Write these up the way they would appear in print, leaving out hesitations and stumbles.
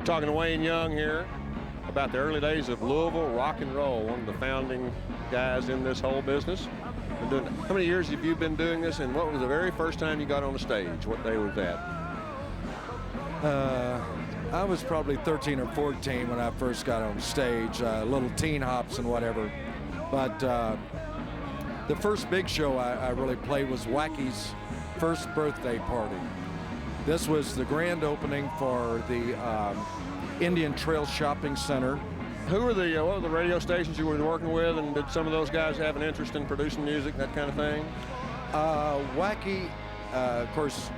Talking to Wayne Young here about the early days of Louisville rock and roll, one of the founding guys in this whole business. How many years have you been doing this, and what was the very first time you got on the stage? What day was that? I was probably 13 or 14 when I first got on stage, little teen hops and whatever. But the first big show I really played was Wacky's first birthday party. This was the grand opening for the Indian Trail Shopping Center. Who were what were the radio stations you were working with, and did some of those guys have an interest in producing music, that kind of thing? Wacky, of course,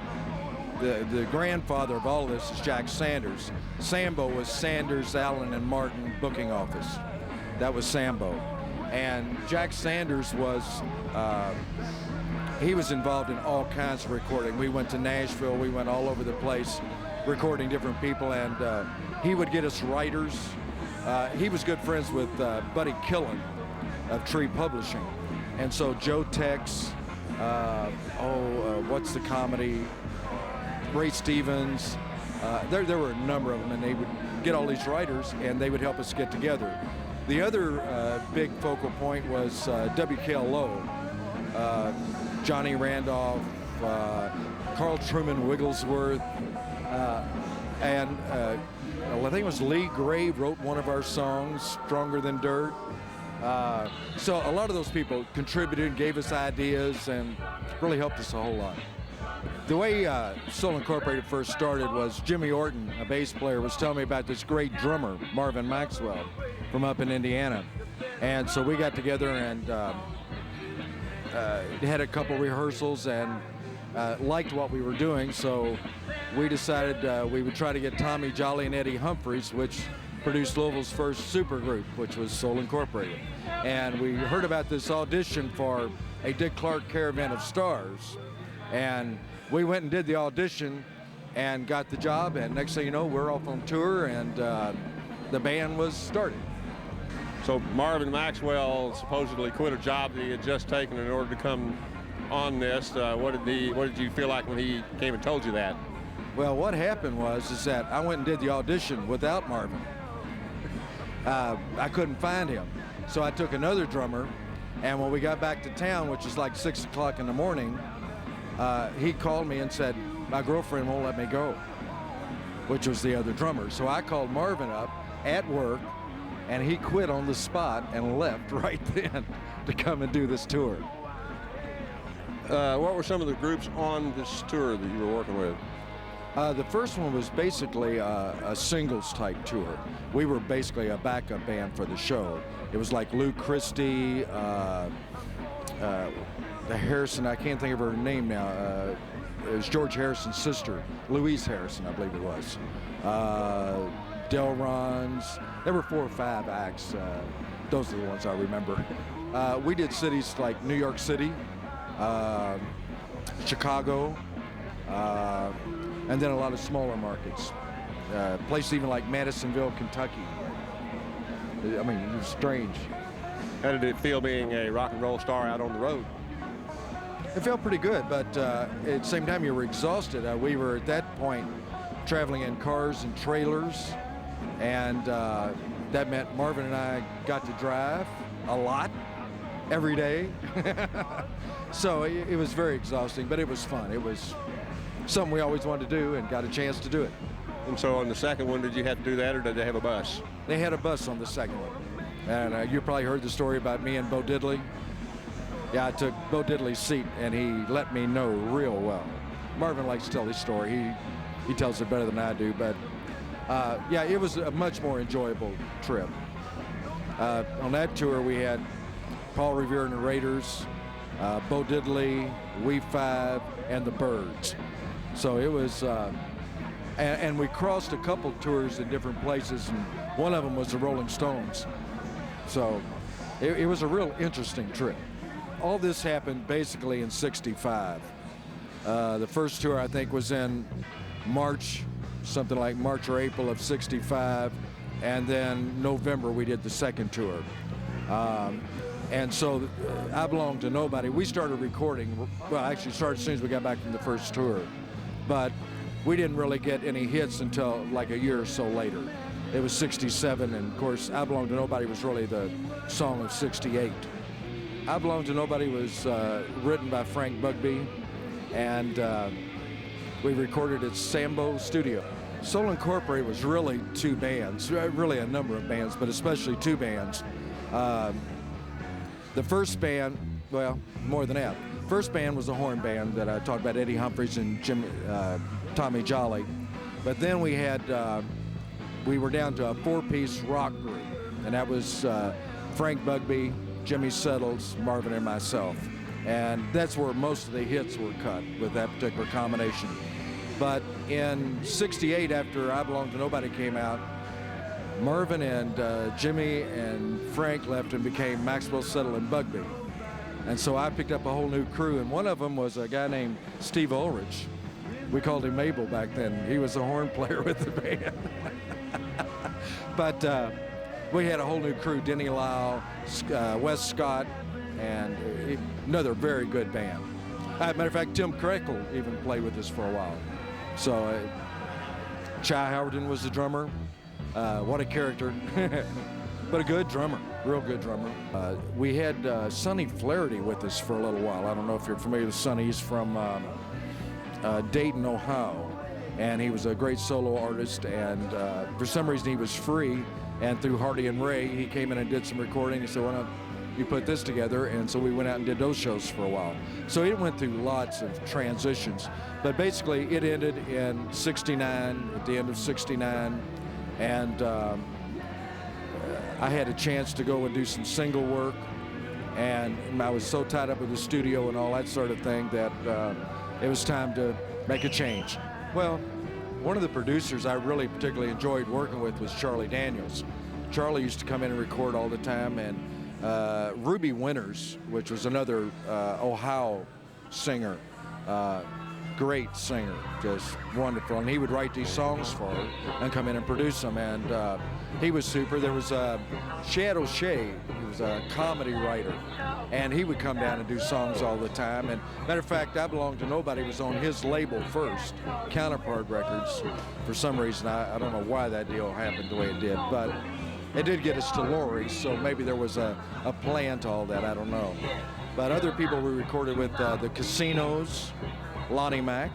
the grandfather of all of this is Jack Sanders. Sambo was Sanders, Allen, and Martin booking office. That was Sambo. And Jack Sanders was, he was involved in all kinds of recording. We went to Nashville, we went all over the place recording different people, and he would get us writers. He was good friends with Buddy Killen of Tree Publishing. And so Joe Tex, what's the comedy? Ray Stevens. There were a number of them, and they would get all these writers, and they would help us get together. The other big focal point was WKLO. Johnny Randolph, Carl Truman Wigglesworth, and I think it was Lee Gray wrote one of our songs, Stronger Than Dirt. So a lot of those people contributed, gave us ideas, and really helped us a whole lot. The way Soul Incorporated first started was Jimmy Orton, a bass player, was telling me about this great drummer, Marvin Maxwell, from up in Indiana. And so we got together and had a couple rehearsals and liked what we were doing, so we decided we would try to get Tommy Jolly and Eddie Humphreys, which produced Louisville's first supergroup, which was Soul Incorporated. And we heard about this audition for a Dick Clark Caravan of Stars, and we went and did the audition and got the job, and next thing you know, we're off on tour, and the band was started. So Marvin Maxwell supposedly quit a job that he had just taken in order to come on this. What did you feel like when he came and told you that? Well, what happened is that I went and did the audition without Marvin. I couldn't find him, so I took another drummer, and when we got back to town, which is like 6 o'clock in the morning, he called me and said, my girlfriend won't let me go, which was the other drummer. So I called Marvin up at work, and he quit on the spot and left right then to come and do this tour. What were some of the groups on this tour that you were working with? The first one was basically a singles type tour. We were basically a backup band for the show. It was like Lou Christie, the Harrison, I can't think of her name now. It was George Harrison's sister, Louise Harrison, I believe it was. Delrons. There were 4 or 5 acts. Those are the ones I remember. We did cities like New York City, Chicago, and then a lot of smaller markets. Places even like Madisonville, Kentucky. I mean, it was strange. How did it feel being a rock and roll star out on the road? It felt pretty good, but at the same time you were exhausted. We were at that point traveling in cars and trailers, and that meant Marvin and I got to drive a lot every day. So it was very exhausting, but it was fun. It was something we always wanted to do and got a chance to do it. And so on the second one, did you have to do that, or did they have a bus? They had a bus on the second one. And you probably heard the story about me and Bo Diddley. Yeah, I took Bo Diddley's seat, and he let me know real well. Marvin likes to tell his story. He tells it better than I do, but yeah, it was a much more enjoyable trip. On that tour, we had Paul Revere and the Raiders, Bo Diddley, We Five, and the Byrds. So it was, and we crossed a couple tours in different places, and one of them was the Rolling Stones. So it was a real interesting trip. All this happened basically in '65. The first tour, I think, was in March, something like March or April of '65, and then November we did the second tour. And so I belonged to nobody. We started recording, well, actually started as soon as we got back from the first tour. But we didn't really get any hits until like a year or so later. It was 67, and of course, I Belong to Nobody was really the song of 68. I Belong to Nobody was written by Frank Bugbee, and we recorded at Sambo Studio. Soul Incorporated was really two bands, really a number of bands, but especially two bands. The first band, well, more than that. First band was a horn band that I talked about, Eddie Humphreys and Tommy Jolly. But then we had, we were down to a four-piece rock group, and that was Frank Bugbee, Jimmy Settles, Marvin, and myself. And that's where most of the hits were cut with that particular combination. But in 68, after I Belong to Nobody came out, Marvin and Jimmy and Frank left and became Maxwell, Settle, and Bugbee. And so I picked up a whole new crew, and one of them was a guy named Steve Ulrich. We called him Mabel back then. He was a horn player with the band. But we had a whole new crew, Denny Lyle, Wes Scott, and another very good band. Matter of fact, Tim Krekel even played with us for a while. So Chai Howerton was the drummer. What a character. But a good drummer, real good drummer. We had Sonny Flaherty with us for a little while. I don't know if you're familiar with Sonny. He's from Dayton, Ohio. And he was a great solo artist. And for some reason, he was free. And through Hardy and Ray, he came in and did some recording. He said, why don't you put this together? And so we went out and did those shows for a while. So it went through lots of transitions. But basically, it ended in 69, at the end of 69. And I had a chance to go and do some single work, and I was so tied up with the studio and all that sort of thing that it was time to make a change. Well, one of the producers I really particularly enjoyed working with was Charlie Daniels. Charlie used to come in and record all the time, and Ruby Winters, which was another Ohio singer, great singer, just wonderful. And he would write these songs for her and come in and produce them, and he was super. There was Chad O'Shea, he was a comedy writer, and he would come down and do songs all the time. And matter of fact, I Belong to Nobody was on his label first, Counterpart Records. For some reason, I don't know why that deal happened the way it did, but it did get us to Lori, so maybe there was a plan to all that, I don't know. But other people we recorded with, the Casinos, Lonnie Mack.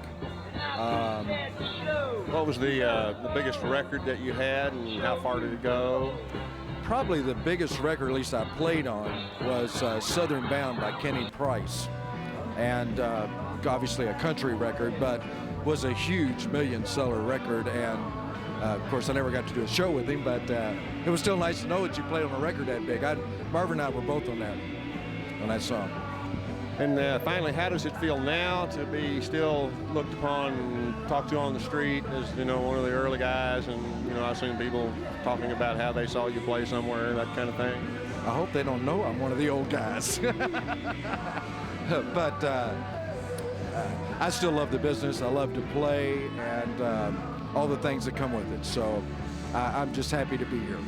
What was the biggest record that you had, and how far did it go? Probably the biggest record, at least I played on, was Southern Bound by Kenny Price. And obviously a country record, but was a huge million-seller record. And of course, I never got to do a show with him, but it was still nice to know that you played on a record that big. Marvin and I were both on that song. And finally, how does it feel now to be still looked upon and talked to on the street as, you know, one of the early guys? And, you know, I've seen people talking about how they saw you play somewhere, that kind of thing. I hope they don't know I'm one of the old guys. But I still love the business. I love to play and all the things that come with it. So I'm just happy to be here.